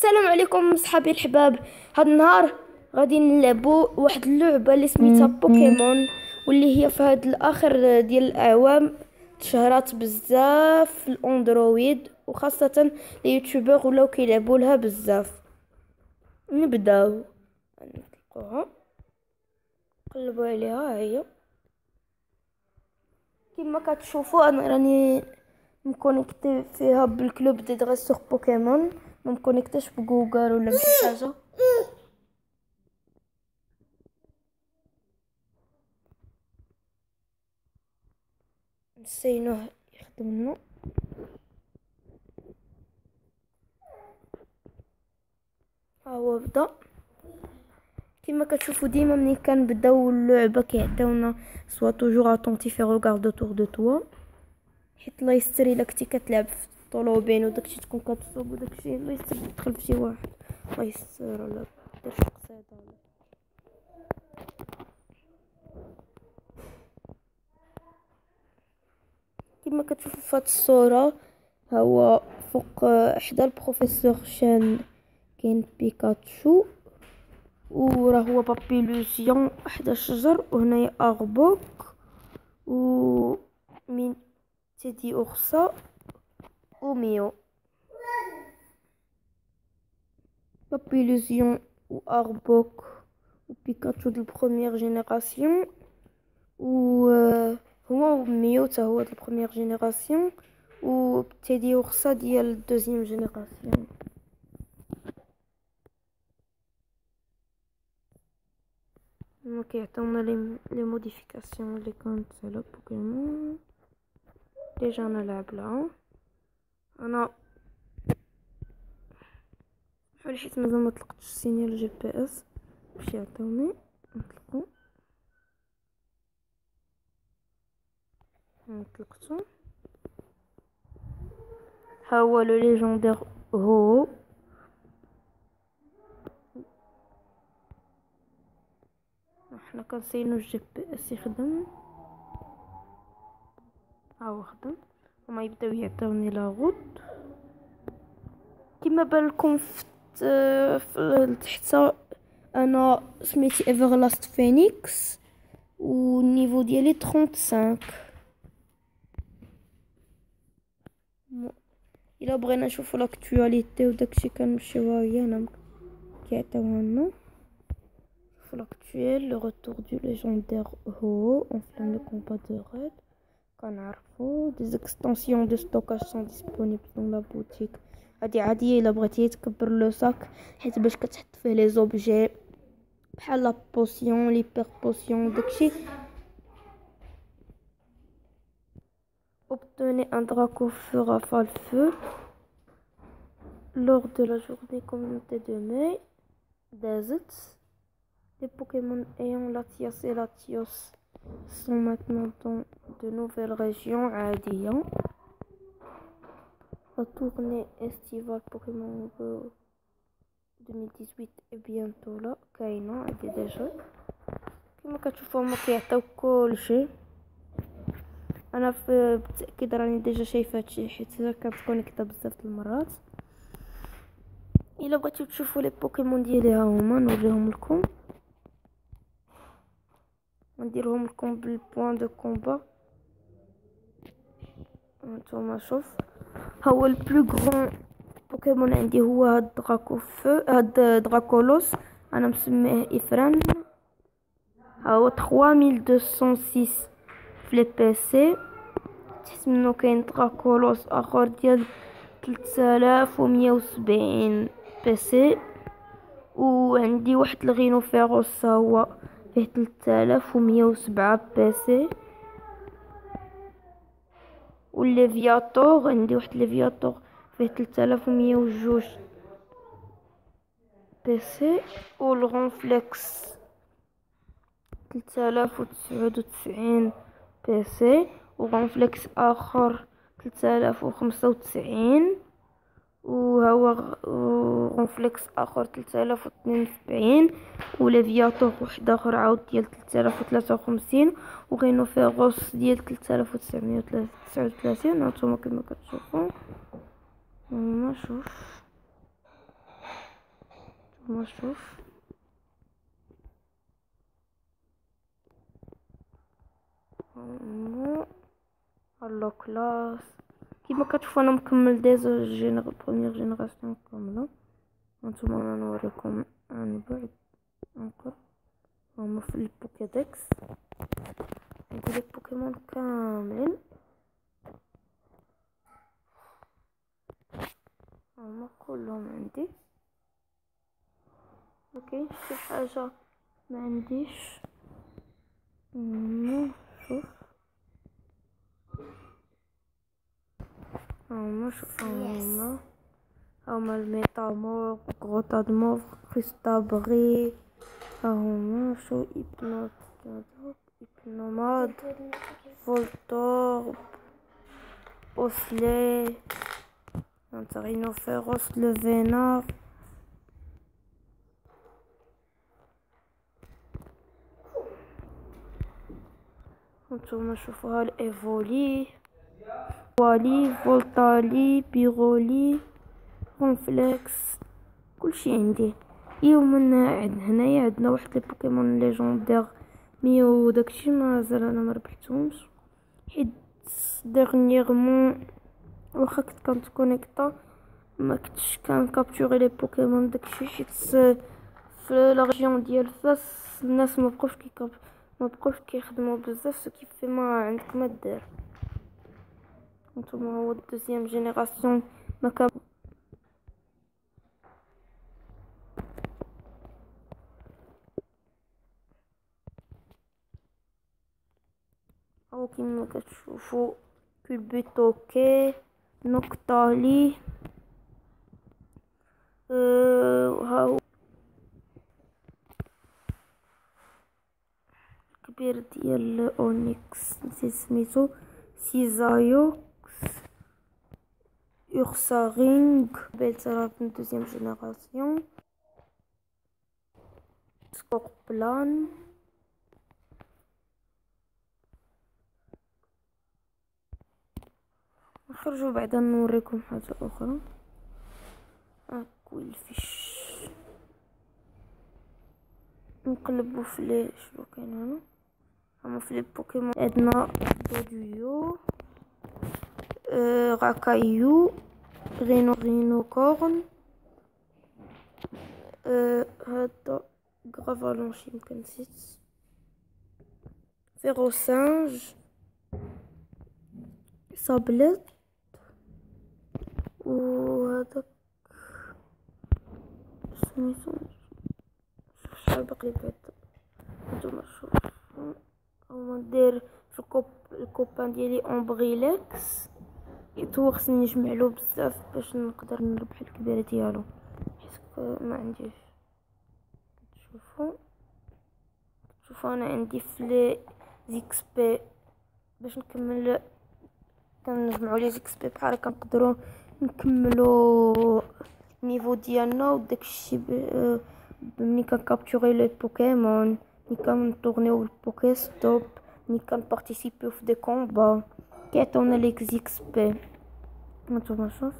السلام عليكم صحابي الحباب. هاد النهار غادي نلعبوا واحد اللعبه اللي سميتها بوكيمون، واللي هي في هاد الاخر ديال الاعوام تشهرات بزاف في الاندرويد، وخاصه اليوتيوبر ولاو كيلعبوا لها بزاف. نبداو نطلقوها، قلبوا عليها. هي كما كتشوفوا انا راني مكونيكتي فيها بالكلوب دي دريسور بوكيمون، ما مكونيكتاش بجوجل ولا بشي حاجه. نسينوه يخدم لنا. ها هو بدا. كما كتشوفوا ديما ملي كنبداو اللعبه كيعطيونا سوا توجور اتونتيف ريغارد اوتور دو توا، حيت الله يستر الا كنتي كتلعب في الطوموبيل وداكشي تكون كتسوق وداكشي، الله يستر تدخل في شي واحد، الله يستر ولا دير شي قصيده ولا. كما كتشوفوا في هاد الصوره، ها هو فوق حدا البروفيسور شان كاين بيكاتشو، وراه هو بابيلوسيون حدا الشجر، وهنايا اغبوك و من تيدي اورسا وميو. بابيلوسيون و اغبوك و بيكاتشو دو بروميير جينيراسيون، و هو ميو تا هو دو بروميير جينيراسيون، و تيدي اورسا ديال دوزيام جينيراسيون. كيعطيونا لي موديفيكاسيون اللي كانت على بوكيمون. ديجا انا لعبلها انا حول، حيت مازال ما طلقتش السينيال جي بي اس باش يعطيوني نطلقو. طلقتو. ها هو لو ليجوندير هو. حنا كنسينو الجي بي اس يخدم. ها هو خدم، هما يبداو يعطيوني لا غوت كما بالكم في تحت. انا سميتي ايفرلاست فينيكس والنيفو ديالي 35. الا بغينا نشوفو لاكtualité وداكشي كنمشيو هي هنا كيعطيوها لنا. شوفو لاكtuel لو روتور دو ليجوندير هو اون فلان لو كومبا دو ريد. كنعرفو دي زيكستونسيون دو ستوكاج سون ديسپونيبل دون لا بوتيك. هادي عاديه الا بغيتي تكبر لو ساك، حيت باش كتحط فيه لي زوبجي بحال لا بوسيون ليبر بوسيون داكشي. Obtenez un draco feu rafale feu lors de la journée communauté de mai. Desert. Les Pokémon ayant Latias et Latios sont maintenant dans de nouvelles régions Adia. La tournée estivale Pokémon Go 2018 est bientôt là. كاينه عندي ديجا. كما كتشوفوا هما كيعطيو كلشي. انا بالتاكيد راني ديجا شايفه هادشي حيت كنكونيكتا بزاف د المرات. الا بغيتو تشوفوا لي بوكيمون ديالي ها هما نوريهم لكم، نديرهم لكم بالبوان دو كومبا. نتوما شوف، ها هو البلو غران بوكيمون عندي هو هاد دراكو فو، هاد دراكولوس انا مسميه افران. ها هو 3206 في لي بي سي. تحت منو كاين دراكولوس اخر ديال 3170 بي سي، وعندي واحد الغينوفيروس هو فيه 3107 بي سي، والليفياتور عندي واحد ليفياتور فيه 3102 بي سي، والغونفليكس 3099 بي سي، وغونفليكس اخر 3095، وهو غونفليكس اخر 3072، وليفياتور واحد اخر عاود ديال 3053، وغينوفيروس ديال 3939. هانتوما كما كتشوفوا. هما شوف ما نشوف. الو كلاس كيما كتشوفوا انا مكمل ديزا بروميير جينيراسيون كامله. هانتوما انا نوريكم عن بعد نقر هما في البوكيدكس. عندي لي بوكيمون كاملين هما كلهم عندي. مكاينش شي حاجه ما عنديش. شوف شوف هما الميتامور، غوتادمور، كريستابري، هما شو هيبنوماد، فولتور، اوسلي، رينوفيروس، لوفينار. هانتوما شوفوها الايفولي، والي، فولتالي، بيرولي، كونفليكس، كلشي عندي. من هنايا عندنا واحد لي بوكيمون ليجوندير ميو داكشي مازال انا ما ربحتهمش حيت ديرنييرمون واخا كنت كونيكتا ما كنتش كابتوري لي بوكيمون داكشي حيت في لا ريجيون ديال فاس الناس ما بقوش كيخدموا بزاف سو ما عندك ما دير. نتوما هو الدوزيام جينيراسيون ما كان او كيما كتشوفوا كولبوتوكي، نوكتالي، هاو الكبير ديال اونيكس نسيت سميتو، سيزايوكس، يورسارينغ بيلتراب من دوزيام جينيراسيون، سكوربلان. نخرجوا بعدا نوريكم حاجه اخرى. هاكو الفيش نقلبوا في لي شنو كاين هنا. هما في لي بوكيمون عندنا دوديو، راكايو، رينوكورن، هذا غرافالونش يمكن نسيت، فيروسانج، صابلت، وهذاك سميتو شحال باقي بعد. نتوما شوفوا هما ندير في الكوبان ديالي امبريلكس تو خصني نجمعلو بزاف باش نقدر نربح الكبير ديالو حيت ما عنديش. شوفوا انا عندي في لي زيكس بي باش نكمل كنجمعوا لي زيكس بي بحال هكا نقدروا نكملوا النيفو ديالنا وداكشي ملي كنكابتوري لي بوكيمون، ملي كنطورنيو البوكي ستوب، ملي كنبارتيسيبيو في دي كومبا كيعطيونا لي زيكس بي. هانتوما شوف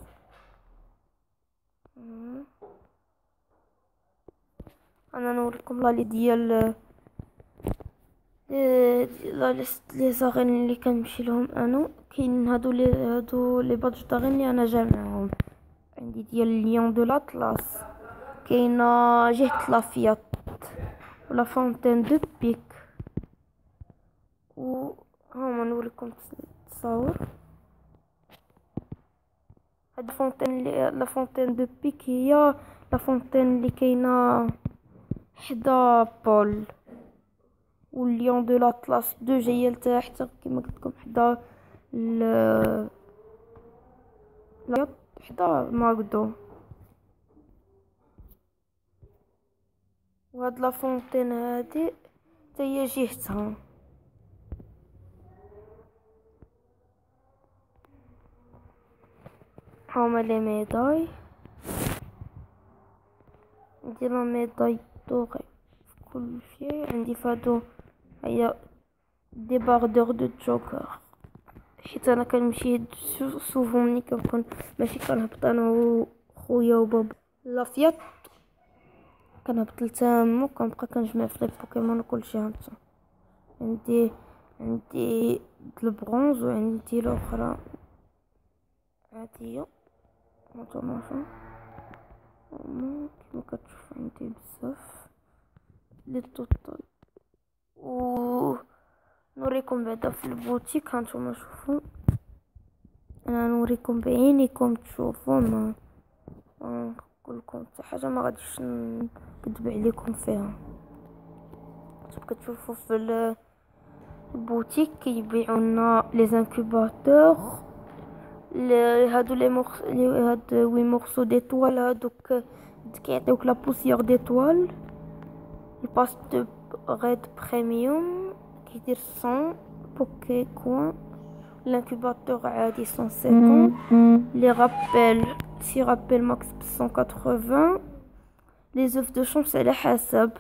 انا نوريكم لا لي ديال لا ليست لي زارين اللي كنمشي لهم انا. كاين هادو لي بادج دارين اللي انا جامعهم عندي ديال ليون دو لاطلاس، كاينه جهه لافيات ولا فونتين دو بيك. و هما نوريكم التصاور. هاد فونتين لا فونتين دو بيك هي لا فونتين اللي كاينه حدا بول، والليون دو لاطلاس دو جايه لتحت كما قلت لكم حدا حدا ماكدو. وهاد لا فونتين هادي حتى هي جهتها. هما لي ميداي عندي لا ميداي دوغي في كل شيء عندي فهادو هي دي باردور دو جوكر حيت انا كنمشي سوفون ملي كنكون ماشي كنهبط انا وخويا وبابا لافيات كنهبط لتما وكنبقى كنجمع في لي بوكيمون وكلشي هانتوما. عندي البرونز وعندي الاخرى عاديه. هانتوما كيما كتشوف عندي بزاف لي توتال. و نوريكم بعدا في البوتيك. هانتوما شوفوا، انا نوريكم بعينيكم تشوفوا، ما نقولكم حتى حاجه، ما غاديش نكذب عليكم فيها. كتشوفوا في البوتيك كيبيعوا لنا لي زانكوباتور، هادو هاد 8 مورسو ديطوال، هادوك كيعطيوك لا بوسيير ديطوال. الباس دو ريد بريميوم كيدير 100 بوكي كوان. l'incubateur عادي 150. les rappels 6 rappels max 180. les œufs de chance على حسب.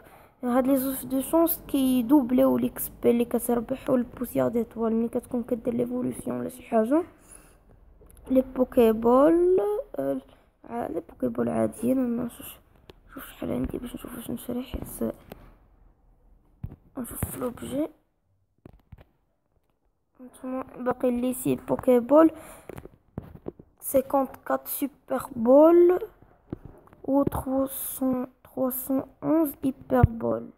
هاد لي زوف دو شونس كيدوبليو ليكسبي اللي كتربح والبوسيير ديطوال ملي كتكون كدير ليفولوسيون ولا شي حاجه. لي بوكيبول لي بوكيبول عاديين. انا نشوف شحال عندي باش نشوف واش نشري، حيت نشوف في لوبجي. نتوما باقي لي 6 بوكيبول 54 سوبر بول و 311 هيبر بول.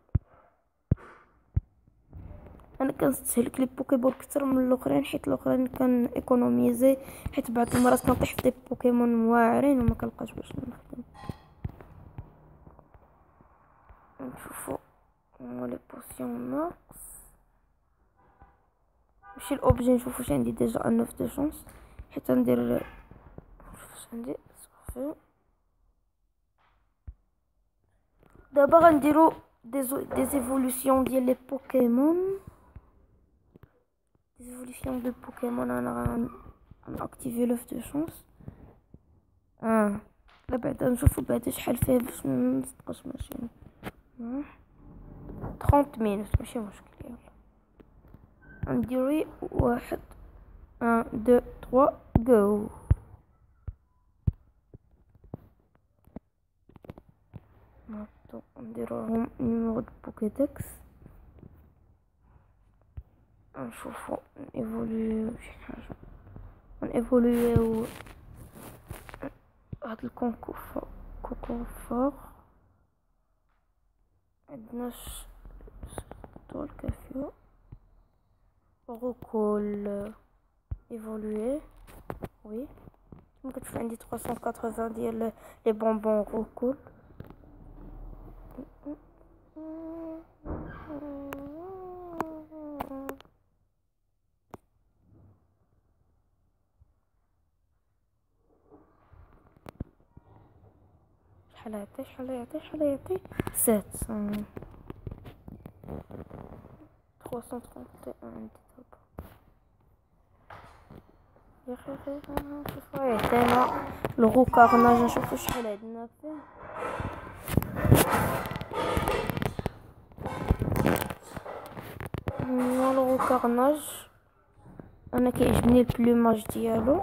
انا كنستهلك لي بوكيبول كتر من الاخرين، حيت الاخرين كان ايكونوميزي، حيت بعض المرات كنطيح في دي بوكيمون واعرين وما كنلقاش باش نخدم. نشوفوا لي بوسيون ماكس. ماشي الاوبجي، نشوف واش عندي ديجا 9 دو شونس، حيت ندير نشوف واش عندي صافي. دابا غنديرو دي ايفولوسيون ديال لي بوكيمون. ايفولوسيون دو بوكيمون. انا غنأكتيفي لوف دو شونس. لا بعدا نشوفو بعدا شحال فيه باش منصدقش. ماشي 30 مينوت ماشي مشكل. يلا نديري 1 2 3 جو. نديروهم نيميرو دو بوكيدكس. نشوفو نيفوليو شي حاجه، نيفوليو هاد الكوكوفور. عندنا طول كافيو روكول ايفولوي. وي كما كتشوف عندي 380 ديال لي بونبون روكول. شحال يعطي 7 331 عندي دابا. يا اخي نشوفو يعطينا الغو كارناج. نشوفو شحال عندنا فيه. الغو كارناج انا كيعجبني البلوماج ديالو.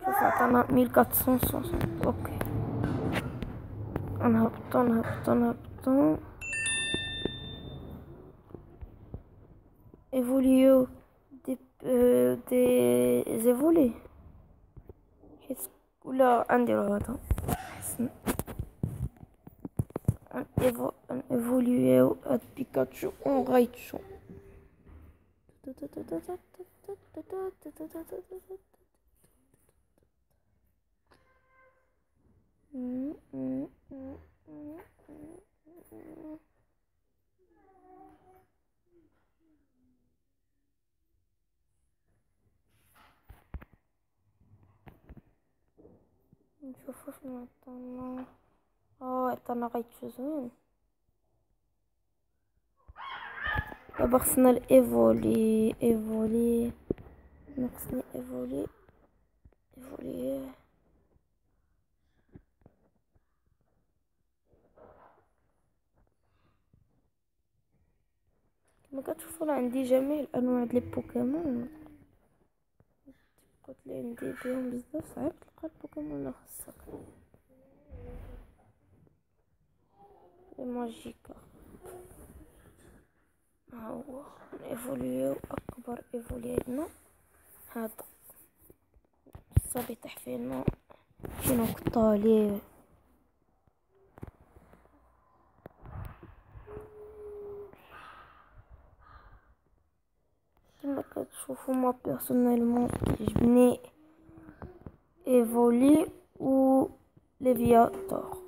شوف عطانا 1460. اوكي نهبطو ايفوليو دي زيفولي، حيت ولا نديرو هذا حسن. ايفوليو هاد بيكاتشو اون رايتشو. نشوفو شنو عطانا. عطانا غايتشو زوين. دابا خصنا الايفولي ناقصني ايفولي. كما كتشوفوا راه عندي جميع الانواع ديال لي بوكيمون. قلت لي عندي بهم بزاف، صعيب تلقى البوكيمون اللي خاصك. لي ماجيكارب ها هو ايفوليو اكبر ايفولينا هذا الصبي طيح فينا شي نقطة ليه كما كتشوفوا ما بيرسونيلمون كيعجبني ايفولي و ليفياتور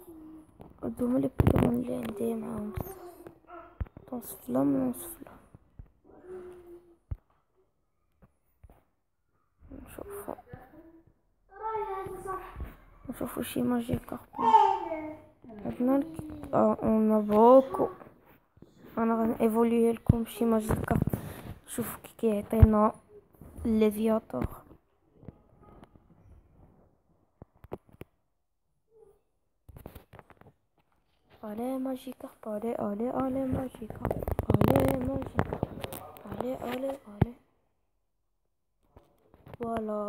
هادو هما لي بيكمون اللي عندي معاهم بزاف نوصفلا نشوفو شي ماجيكارب عندنا اون بوكو انا غنيفوليي لكم شي ماجيكارب شوفوا كي كيعطينا ليفياتور allez ماجيكارب allez ماجيكارب allez ماجيكارب allez voilà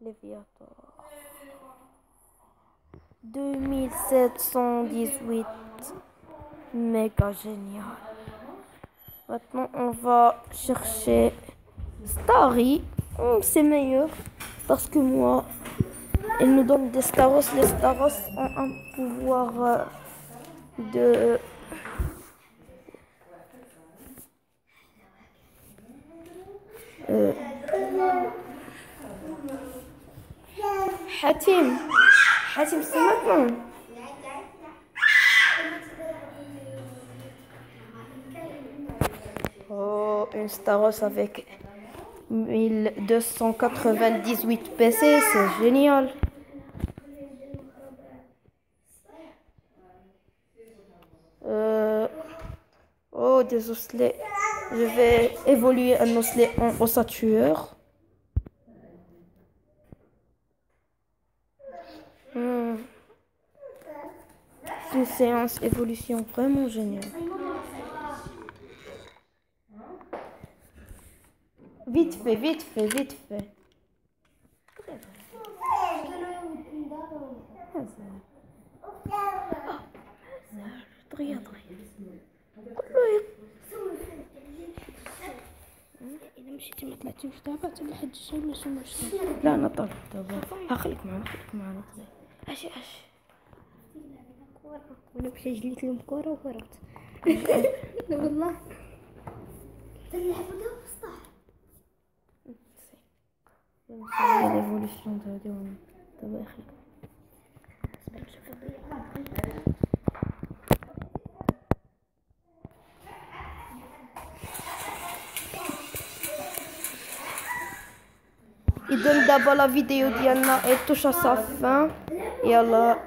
Léviator 2718 méga génial. Maintenant on va chercher Starry. C'est meilleur parce que moi il nous donne des Staros. Les Staros ont un pouvoir de Hatim, c'est maintenant. Oh, une Staros avec 1298 PC, c'est génial. Oh, des osselets. Je vais évoluer un osselet en ossature. C'est une séance évolution vraiment géniale. Vite fait. رياض إذا مشيتي ما طلعتيش دابا حتى لحد الشهر ولا شي مشكل. لا أنا طلعت دابا خليك معنا اش وانا مشيت جليت لهم كورة وهربت. لا والله تلعبوا دابا بسطح هي ليفوليسيون هادي دابا خليك إذن دابا لا فيديو ديالنا touche à sa fin. يلا